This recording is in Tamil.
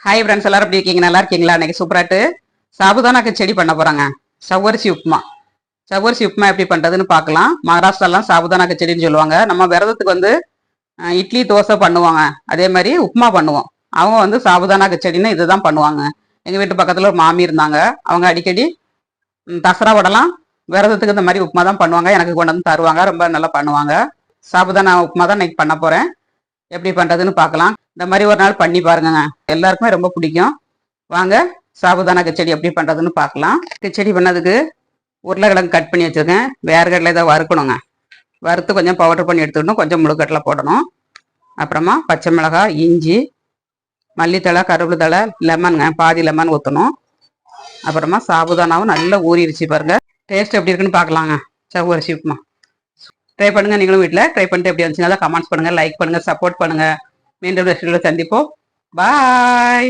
ஹாய் ஃப்ரெண்ட்ஸ், எல்லாரும் எப்படி இருக்கீங்க? நல்லா இருக்கீங்களா? இன்னைக்கு சூப்பராட்டு சாபுதானாக்கு செடி பண்ண போறாங்க. சவ்வரிசி உப்புமா. சவ்வரிசி உப்புமா எப்படி பண்றதுன்னு பார்க்கலாம். மகாராஷ்டிராலாம் சாபுதானாக்கு செடின்னு சொல்லுவாங்க. நம்ம விரதத்துக்கு வந்து இட்லி தோசை பண்ணுவாங்க. அதே மாதிரி உப்புமா பண்ணுவோம். அவங்க வந்து சாபுதானாக்கு செடின்னு இதுதான் பண்ணுவாங்க. எங்க வீட்டு பக்கத்துல ஒரு மாமி இருந்தாங்க. அவங்க அடிக்கடி தசரா வடலாம் விரதத்துக்கு இந்த மாதிரி உப்புமா தான் பண்ணுவாங்க. எனக்கு கொண்டு வந்து தருவாங்க. ரொம்ப நல்லா பண்ணுவாங்க. சாபுதானா உப்புமா தான் இன்னைக்கு பண்ண போறேன். எப்படி பண்றதுன்னு பார்க்கலாம். இந்த மாதிரி ஒரு நாள் பண்ணி பாருங்க. எல்லாருக்குமே ரொம்ப பிடிக்கும். வாங்க சாபுதானா கிச்சடி எப்படி பண்றதுன்னு பார்க்கலாம். கிச்சடி பண்ணதுக்கு உருளைக்கிழங்கு கட் பண்ணி வச்சிருக்கேன். வேர்க்கடலை இதை வறுக்கணுங்க. வறுத்து கொஞ்சம் பவுடர் பண்ணி எடுத்துக்கணும். கொஞ்சம் முழுக்கடலை போடணும். அப்புறமா பச்சை மிளகாய், இஞ்சி, மல்லித்தழை, கருவேப்பிலை தழை, லெமனுங்க, பாதி லெமன் ஊற்றணும். அப்புறமா சாபுதானாவும் நல்லா ஊறிடுச்சு பாருங்க. டேஸ்ட் எப்படி இருக்குன்னு பார்க்கலாங்க. சவ்வரிசி உப்புமா ட்ரை பண்ணுங்க. நீங்களும் வீட்டில் ட்ரை பண்ணிட்டு எப்படி இருந்துச்சுன்னா கமெண்ட்ஸ் பண்ணுங்க, லைக் பண்ணுங்க, சப்போர்ட் பண்ணுங்க. மீண்டும் ரெசிபியோட சந்திப்போம். பாய்.